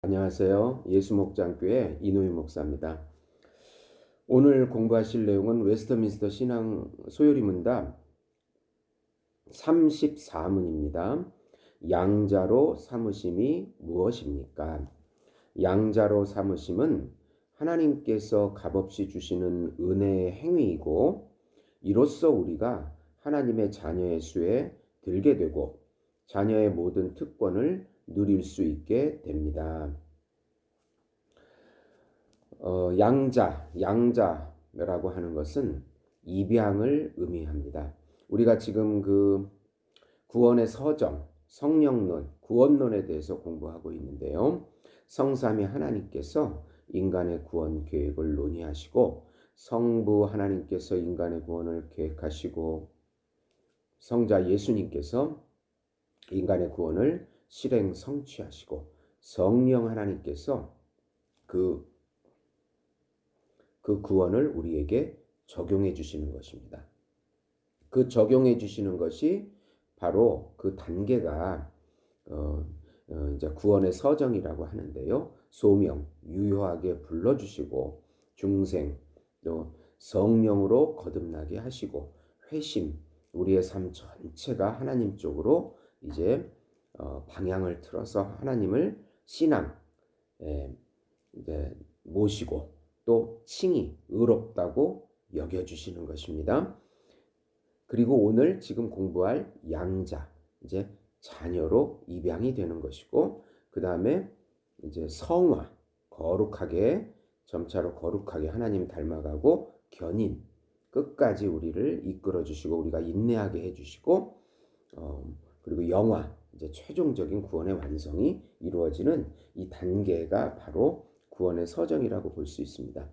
안녕하세요. 예수목장교회 이노희 목사입니다. 오늘 공부하실 내용은 웨스터민스터 신앙 소요리 문답 34문입니다. 양자로 삼으심이 무엇입니까? 양자로 삼으심은 하나님께서 값없이 주시는 은혜의 행위이고, 이로써 우리가 하나님의 자녀의 수에 들게 되고 자녀의 모든 특권을 누릴 수 있게 됩니다. 양자라고 하는 것은 입양을 의미합니다. 우리가 지금 그 구원의 서정, 성령론, 구원론에 대해서 공부하고 있는데요. 성삼위 하나님께서 인간의 구원 계획을 논의하시고, 성부 하나님께서 인간의 구원을 계획하시고, 성자 예수님께서 인간의 구원을 실행 성취하시고, 성령 하나님께서 그 구원을 우리에게 적용해 주시는 것입니다. 그 적용해 주시는 것이 바로 그 단계가 이제 구원의 서정이라고 하는데요. 소명, 유효하게 불러주시고, 중생, 또 성령으로 거듭나게 하시고, 회심, 우리의 삶 전체가 하나님 쪽으로 이제 방향을 틀어서 하나님을 신앙 이제 모시고, 또 칭의, 의롭다고 여겨주시는 것입니다. 그리고 오늘 지금 공부할 양자, 이제 자녀로 입양이 되는 것이고, 그 다음에 이제 성화, 거룩하게, 점차로 거룩하게 하나님 닮아가고, 견인, 끝까지 우리를 이끌어 주시고 우리가 인내하게 해주시고, 그리고 영화, 이제 최종적인 구원의 완성이 이루어지는 이 단계가 바로 구원의 서정이라고 볼 수 있습니다.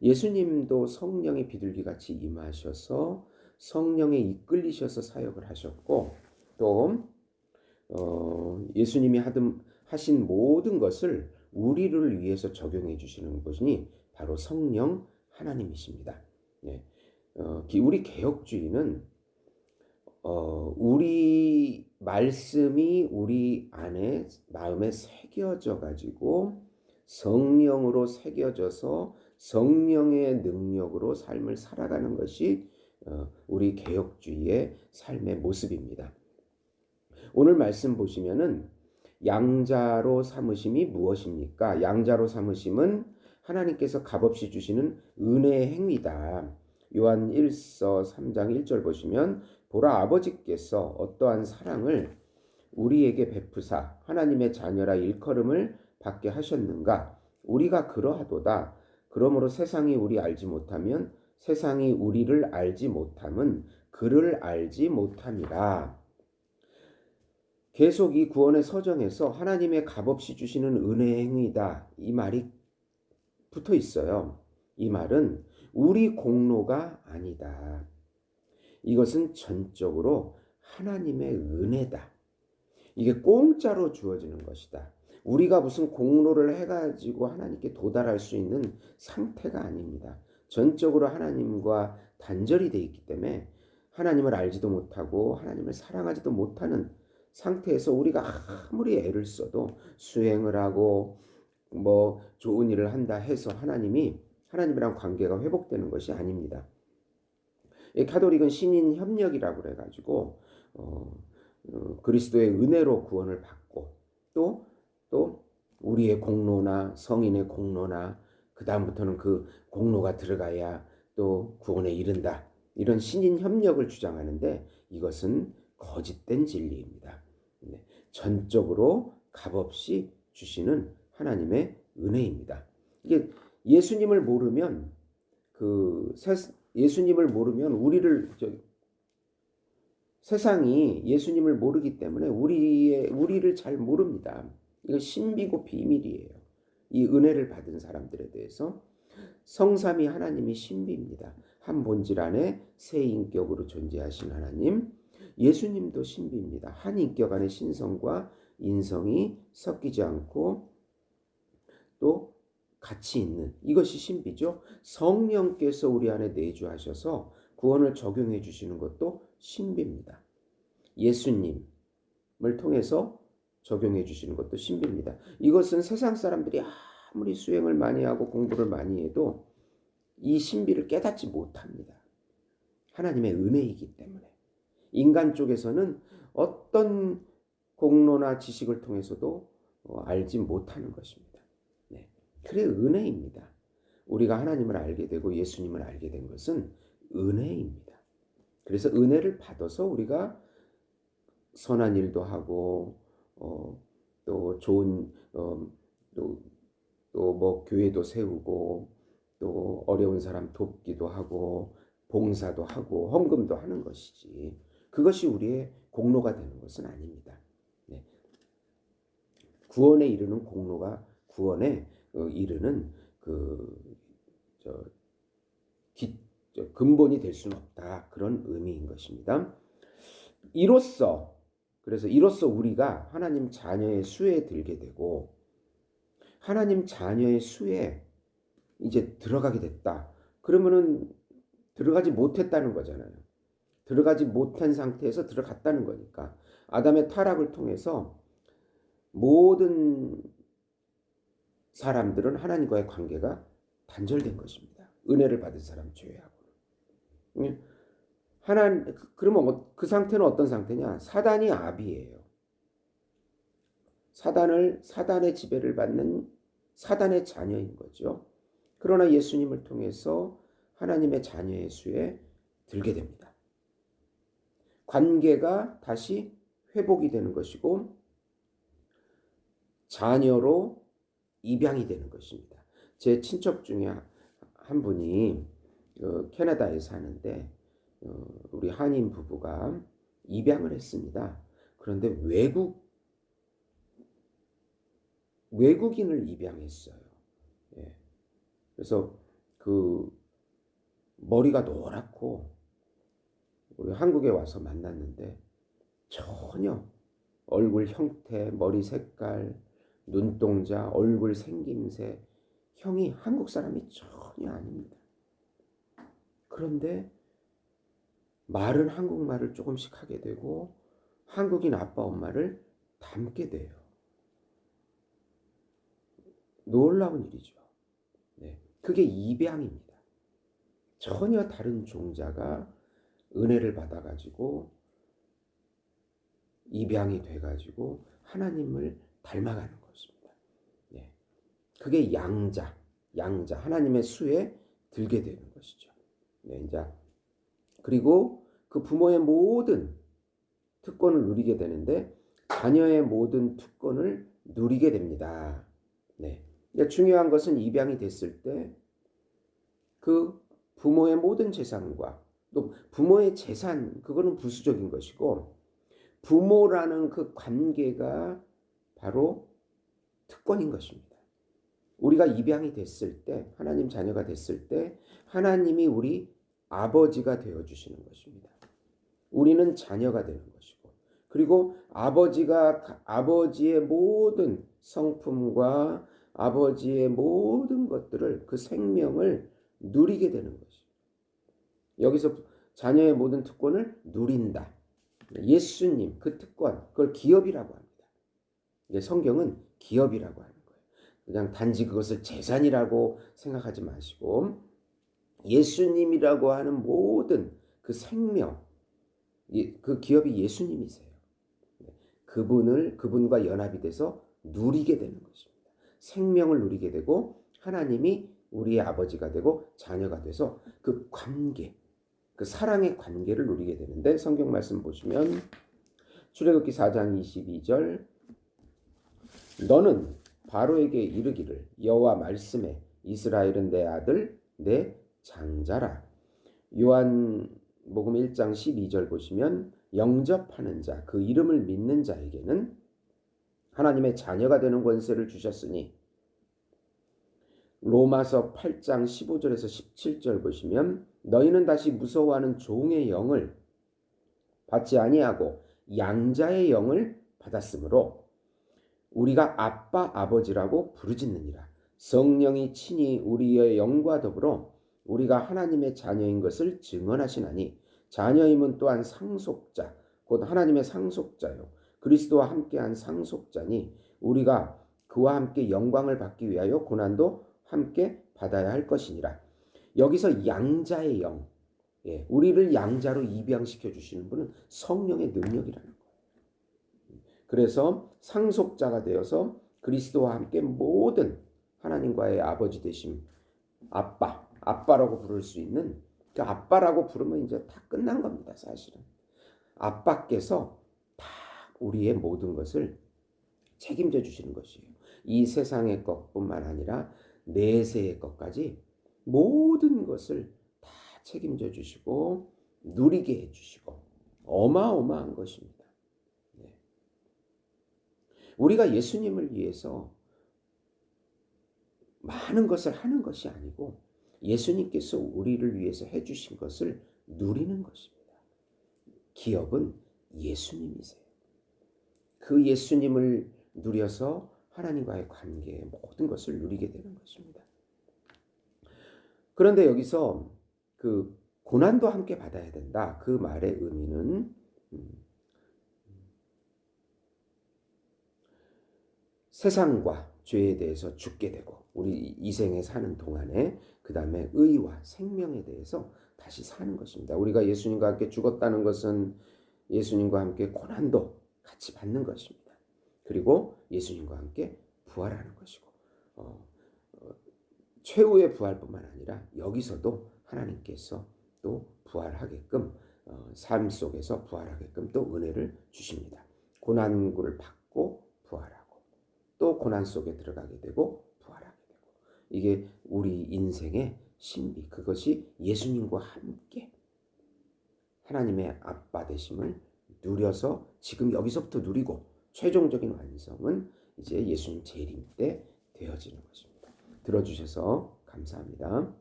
예수님도 성령의 비둘기같이 임하셔서 성령에 이끌리셔서 사역을 하셨고, 또 예수님이 하신 모든 것을 우리를 위해서 적용해 주시는 것이 바로 성령 하나님이십니다. 예. 우리 개혁주의는 우리 말씀이 우리 안에 마음에 새겨져 가지고 성령으로 새겨져서 성령의 능력으로 삶을 살아가는 것이 우리 개혁주의의 삶의 모습입니다. 오늘 말씀 보시면은 양자로 삼으심이 무엇입니까? 양자로 삼으심은 하나님께서 값없이 주시는 은혜의 행위다. 요한 1서 3장 1절 보시면, 보라, 아버지께서 어떠한 사랑을 우리에게 베푸사 하나님의 자녀라 일컬음을 받게 하셨는가? 우리가 그러하도다. 그러므로 세상이 우리 알지 못하면 세상이 우리를 알지 못함은 그를 알지 못함이라. 계속 이 구원의 서정에서 하나님의 값없이 주시는 은혜의 행위다, 이 말이 붙어 있어요. 이 말은 우리 공로가 아니다. 이것은 전적으로 하나님의 은혜다. 이게 공짜로 주어지는 것이다. 우리가 무슨 공로를 해가지고 하나님께 도달할 수 있는 상태가 아닙니다. 전적으로 하나님과 단절이 되어 있기 때문에 하나님을 알지도 못하고 하나님을 사랑하지도 못하는 상태에서 우리가 아무리 애를 써도 수행을 하고 뭐 좋은 일을 한다 해서 하나님이랑 관계가 회복되는 것이 아닙니다. 가톨릭은 신인 협력이라고 그래가지고 그리스도의 은혜로 구원을 받고, 또 우리의 공로나 성인의 공로나 그 다음부터는 그 공로가 들어가야 또 구원에 이른다, 이런 신인 협력을 주장하는데 이것은 거짓된 진리입니다. 전적으로 값없이 주시는 하나님의 은혜입니다. 이게 예수님을 모르면 우리를 세상이 예수님을 모르기 때문에 우리를 잘 모릅니다. 이거 신비고 비밀이에요. 이 은혜를 받은 사람들에 대해서 성삼위 하나님이 신비입니다. 한 본질 안에 세 인격으로 존재하신 하나님, 예수님도 신비입니다. 한 인격 안에 신성과 인성이 섞이지 않고 또 같이 있는, 이것이 신비죠. 성령께서 우리 안에 내주하셔서 구원을 적용해 주시는 것도 신비입니다. 예수님을 통해서 적용해 주시는 것도 신비입니다. 이것은 세상 사람들이 아무리 수행을 많이 하고 공부를 많이 해도 이 신비를 깨닫지 못합니다. 하나님의 은혜이기 때문에. 인간 쪽에서는 어떤 공로나 지식을 통해서도 알지 못하는 것입니다. 네. 그래 은혜입니다. 우리가 하나님을 알게 되고 예수님을 알게 된 것은 은혜입니다. 그래서 은혜를 받아서 우리가 선한 일도 하고 또 좋은 또 뭐 교회도 세우고 또 어려운 사람 돕기도 하고 봉사도 하고 헌금도 하는 것이지 그것이 우리의 공로가 되는 것은 아닙니다. 네. 구원에 이르는 공로가 구원에 이르는 근본이 될 수는 없다. 그런 의미인 것입니다. 이로써 우리가 하나님 자녀의 수에 들게 되고 하나님 자녀의 수에 이제 들어가게 됐다. 그러면은 들어가지 못했다는 거잖아요. 들어가지 못한 상태에서 들어갔다는 거니까. 아담의 타락을 통해서 모든 사람들은 하나님과의 관계가 단절된 것입니다. 은혜를 받은 사람 제외하고는. 그러면 그 상태는 어떤 상태냐? 사단이 아비예요. 사단의 지배를 받는 사단의 자녀인 거죠. 그러나 예수님을 통해서 하나님의 자녀의 수에 들게 됩니다. 관계가 다시 회복이 되는 것이고 자녀로 입양이 되는 것입니다. 제 친척 중에 한 분이 캐나다에 사는데 우리 한인 부부가 입양을 했습니다. 그런데 외국인을 입양했어요. 예. 그래서 그 머리가 노랗고 우리 한국에 와서 만났는데 전혀 얼굴 형태, 머리 색깔, 눈동자, 얼굴 생김새 형이 한국 사람이 전혀 아닙니다. 그런데 말은 한국말을 조금씩 하게 되고 한국인 아빠 엄마를 닮게 돼요. 놀라운 일이죠. 네, 그게 입양입니다. 전혀 다른 종자가 은혜를 받아가지고 입양이 돼가지고 하나님을 닮아가는 것입니다. 네, 그게 양자 하나님의 수에 들게 되는 것이죠. 네, 이제 그리고 그 부모의 모든 특권을 누리게 되는데 자녀의 모든 특권을 누리게 됩니다. 네. 중요한 것은 입양이 됐을 때 그 부모의 모든 재산과 또 부모의 재산 그거는 부수적인 것이고 부모라는 그 관계가 바로 특권인 것입니다. 우리가 입양이 됐을 때 하나님 자녀가 됐을 때 하나님이 우리 아버지가 되어주시는 것입니다. 우리는 자녀가 되는 것이고 그리고 아버지의 모든 성품과 아버지의 모든 것들을 그 생명을 누리게 되는 것이죠. 여기서 자녀의 모든 특권을 누린다. 예수님 그 특권 그걸 기업이라고 합니다. 성경은 기업이라고 하는 거예요. 그냥 단지 그것을 재산이라고 생각하지 마시고 예수님이라고 하는 모든 그 생명 그 기업이 예수님이세요. 그분과 연합이 돼서 누리게 되는 것입니다. 생명을 누리게 되고 하나님이 우리의 아버지가 되고 자녀가 돼서 그 관계 그 사랑의 관계를 누리게 되는데 성경 말씀 보시면 출애굽기 4장 22절 너는 바로에게 이르기를 여호와 말씀에 이스라엘은 내 아들 내 장자라. 요한복음 1장 12절 보시면 영접하는 자 그 이름을 믿는 자에게는 하나님의 자녀가 되는 권세를 주셨으니 로마서 8장 15절에서 17절 보시면 너희는 다시 무서워하는 종의 영을 받지 아니하고 양자의 영을 받았으므로 우리가 아빠 아버지라고 부르짖느니라. 성령이 친히 우리의 영과 더불어 우리가 하나님의 자녀인 것을 증언하시나니 자녀임은 또한 상속자 곧 하나님의 상속자요 그리스도와 함께한 상속자니 우리가 그와 함께 영광을 받기 위하여 고난도 함께 받아야 할 것이니라. 여기서 양자의 영, 우리를 양자로 입양시켜 주시는 분은 성령의 능력이라는 거예요. 그래서 상속자가 되어서 그리스도와 함께 모든 하나님과의 아버지 되심, 아빠라고 부를 수 있는, 그 아빠라고 부르면 이제 다 끝난 겁니다, 사실은. 아빠께서 다 우리의 모든 것을 책임져 주시는 것이에요. 이 세상의 것뿐만 아니라 내세의 것까지 모든 것을 다 책임져 주시고 누리게 해 주시고 어마어마한 것입니다. 네. 우리가 예수님을 위해서 많은 것을 하는 것이 아니고 예수님께서 우리를 위해서 해주신 것을 누리는 것입니다. 기업은 예수님이세요. 그 예수님을 누려서 하나님과의 관계의 모든 것을 누리게 되는 것입니다. 그런데 여기서 그 고난도 함께 받아야 된다. 그 말의 의미는 세상과 죄에 대해서 죽게 되고 우리 이 생에 사는 동안에 그 다음에 의와 생명에 대해서 다시 사는 것입니다. 우리가 예수님과 함께 죽었다는 것은 예수님과 함께 고난도 같이 받는 것입니다. 그리고 예수님과 함께 부활하는 것이고 최후의 부활뿐만 아니라 여기서도 하나님께서 또 부활하게끔 삶 속에서 부활하게끔 또 은혜를 주십니다. 고난을 받고 부활하고 또 고난 속에 들어가게 되고 부활하게 되고 이게 우리 인생의 신비, 그것이 예수님과 함께 하나님의 아빠 되심을 누려서 지금 여기서부터 누리고 최종적인 완성은 이제 예수님 재림 때 되어지는 것입니다. 들어주셔서 감사합니다.